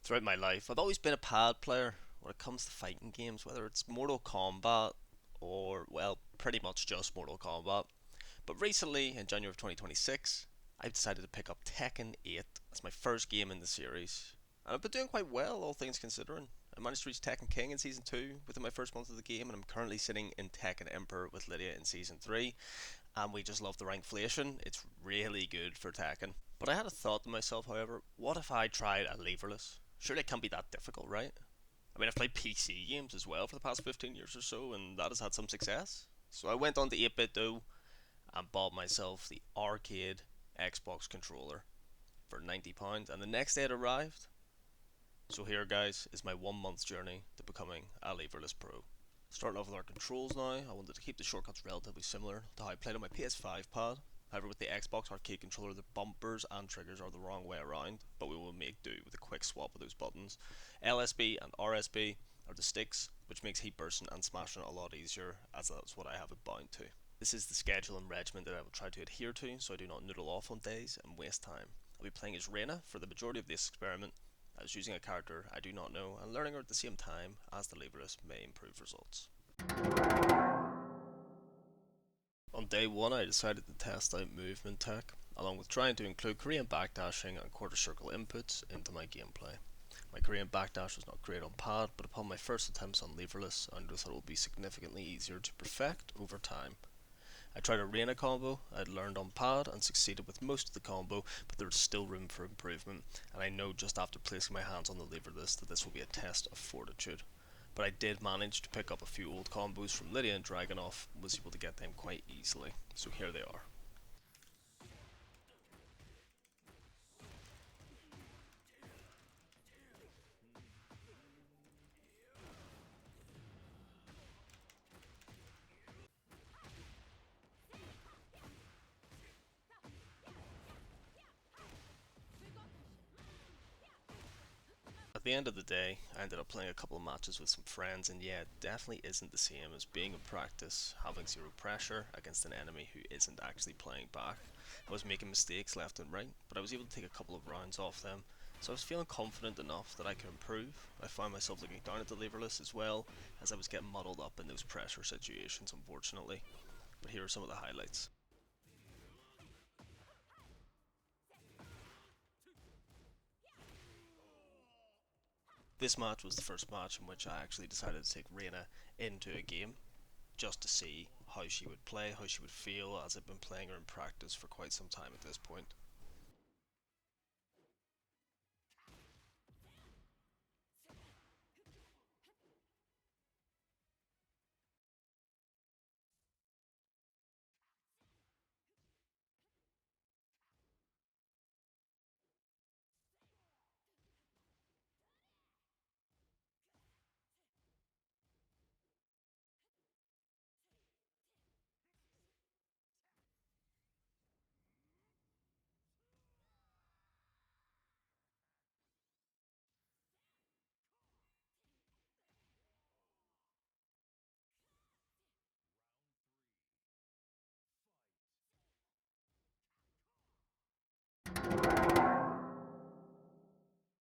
Throughout my life, I've always been a pad player when it comes to fighting games, whether it's Mortal Kombat or, well, pretty much just Mortal Kombat. But recently, in January of 2026, I've decided to pick up Tekken 8 as my first game in the series. And I've been doing quite well, all things considering. I managed to reach Tekken King in Season 2 within my first month of the game, and I'm currently sitting in Tekken Emperor with Lydia in Season 3. And we just love the rankflation, it's really good for Tekken. But I had a thought to myself, however, what if I tried a leverless? Surely it can't be that difficult, right? I mean, I've played PC games as well for the past 15 years or so, and that has had some success. So I went on to 8BitDo and bought myself the arcade Xbox controller for £90, and the next day it arrived. So here, guys, is my 1 month journey to becoming a leverless pro. Starting off with our controls now, I wanted to keep the shortcuts relatively similar to how I played on my PS5 pad. However, with the Xbox arcade controller, the bumpers and triggers are the wrong way around, but we will make do with a quick swap of those buttons. LSB and RSB are the sticks, which makes heat bursting and smashing a lot easier, as that's what I have it bound to. This is the schedule and regimen that I will try to adhere to, so I do not noodle off on days and waste time. I'll be playing as Reina for the majority of this experiment. I was using a character I do not know and learning her at the same time as the Leverless may improve results. On day one, I decided to test out movement tech, along with trying to include Korean backdashing and quarter circle inputs into my gameplay. My Korean backdash was not great on pad, but upon my first attempts on leverless, I thought it would be significantly easier to perfect over time. I tried a Reina combo I had learned on pad and succeeded with most of the combo, but there is still room for improvement, and I know just after placing my hands on the leverless that this will be a test of fortitude. But I did manage to pick up a few old combos from Lydia and Dragonoff and was able to get them quite easily, so here they are. At the end of the day, I ended up playing a couple of matches with some friends, and yeah, it definitely isn't the same as being in practice, having zero pressure against an enemy who isn't actually playing back. I was making mistakes left and right, but I was able to take a couple of rounds off them, so I was feeling confident enough that I could improve. I found myself looking down at the leverless as well, as I was getting muddled up in those pressure situations, unfortunately. But here are some of the highlights. This match was the first match in which I actually decided to take Reina into a game, just to see how she would play, how she would feel, as I've been playing her in practice for quite some time at this point.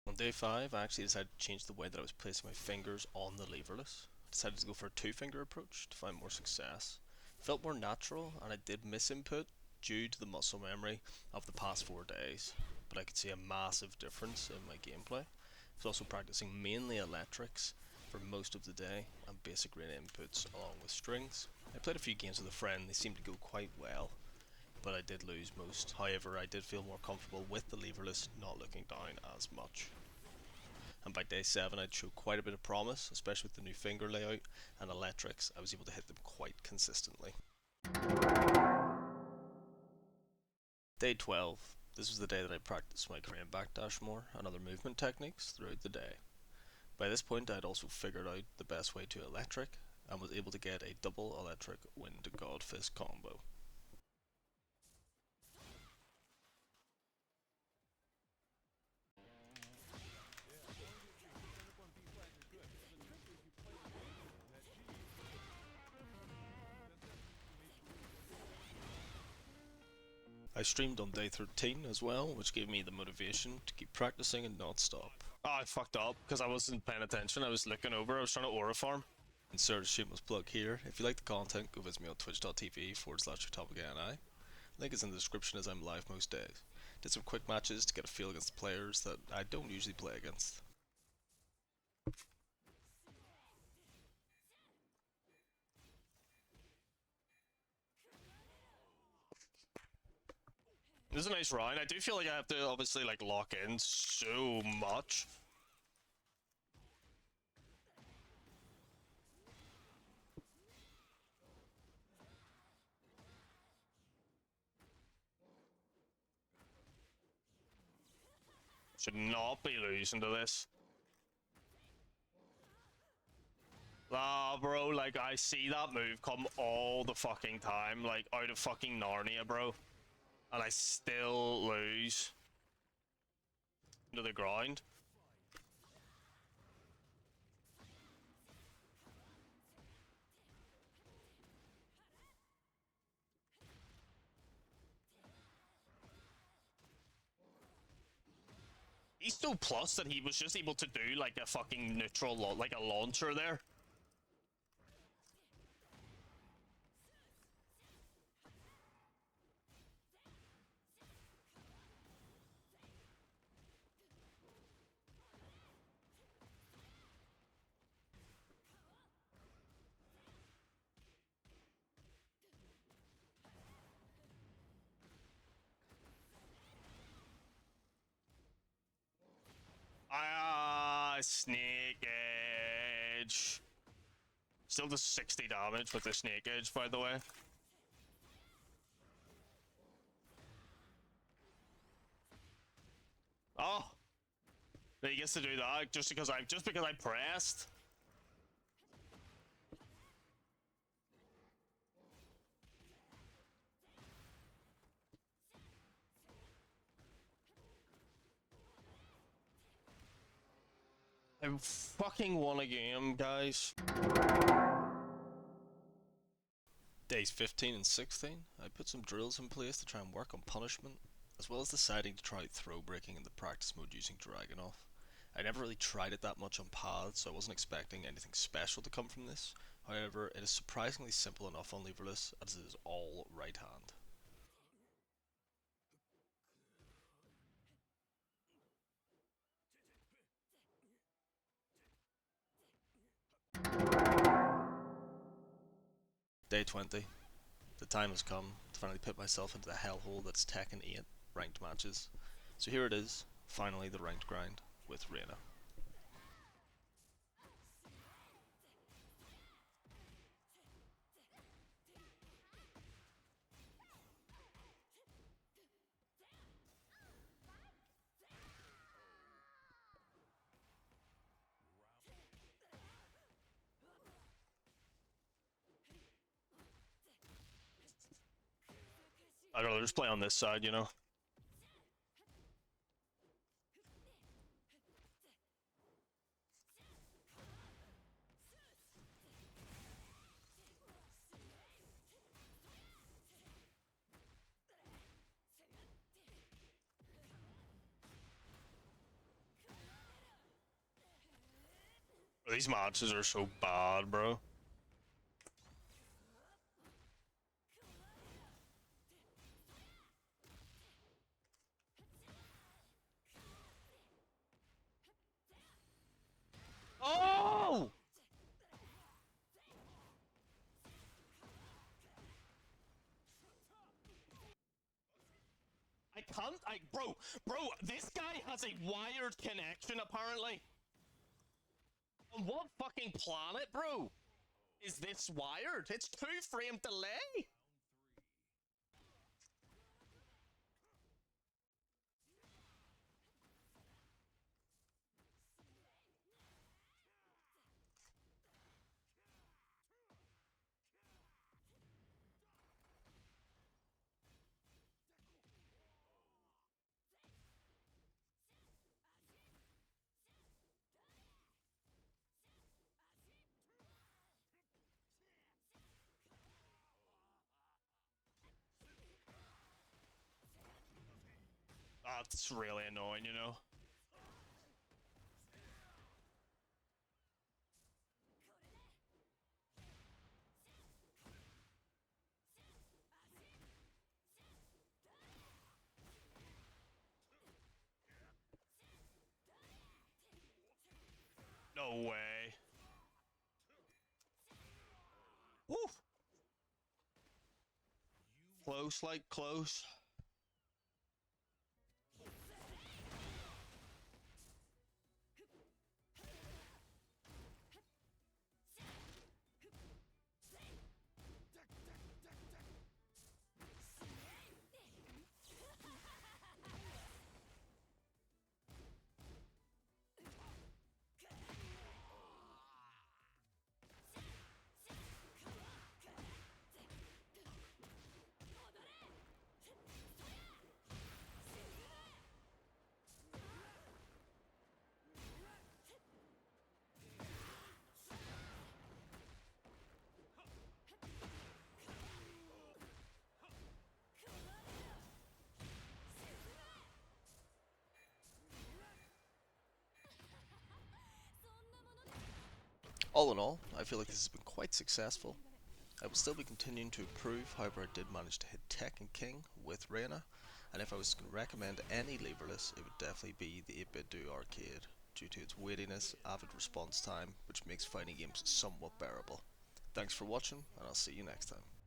On day 5, I actually decided to change the way that I was placing my fingers on the leverless. I decided to go for a two-finger approach to find more success. It felt more natural, and I did miss input due to the muscle memory of the past 4 days, but I could see a massive difference in my gameplay. I was also practicing mainly electrics for most of the day and basic rate inputs along with strings. I played a few games with a friend, they seemed to go quite well, but I did lose most. However, I did feel more comfortable with the leverless not looking down as much. And by day 7 I'd showed quite a bit of promise, especially with the new finger layout and electrics. I was able to hit them quite consistently. Day 12. This was the day that I practiced my Korean backdash more and other movement techniques throughout the day. By this point I had also figured out the best way to electric and was able to get a double electric wind god fist combo. I streamed on day 13 as well, which gave me the motivation to keep practicing and not stop. Oh, I fucked up because I wasn't paying attention. I was looking over. I was trying to aura farm. Insert a shameless plug here. If you like the content, go visit me on twitch.tv/AttomicaNI. Link is in the description as I'm live most days. Did some quick matches to get a feel against players that I don't usually play against. This is a nice round. I do feel like I have to obviously like lock in so much. Should not be losing to this. Ah, bro, like, I see that move come all the fucking time, like, out of fucking Narnia, bro. And I still lose. To the ground. He's so plus that he was just able to do, like, a fucking neutral, like, a launcher there. Ah, snake edge. Still does 60 damage with the snake edge, by the way. Oh, he gets to do that just because I pressed. I fucking won a game, guys. Days 15 and 16, I put some drills in place to try and work on punishment, as well as deciding to try throw breaking in the practice mode using Dragunov. I never really tried it that much on paths, so I wasn't expecting anything special to come from this. However, it is surprisingly simple enough on Leverless, as it is all right hand. Day 20. The time has come to finally put myself into the hellhole that's Tekken 8 ranked matches. So here it is, finally the ranked grind with Reina. I don't know, just play on this side, you know? These matches are so bad, bro. Oh! Bro, this guy has a wired connection, apparently. On what fucking planet, bro? Is this wired? It's 2-frame delay. That's really annoying, you know? No way. Woo! Close, like close. All in all, I feel like this has been quite successful. I will still be continuing to improve, however I did manage to hit Tekken King with Reina, and if I was to recommend any Leverless, it would definitely be the 8-bit Do Arcade, due to its weightiness, avid response time, which makes fighting games somewhat bearable. Thanks for watching, and I'll see you next time.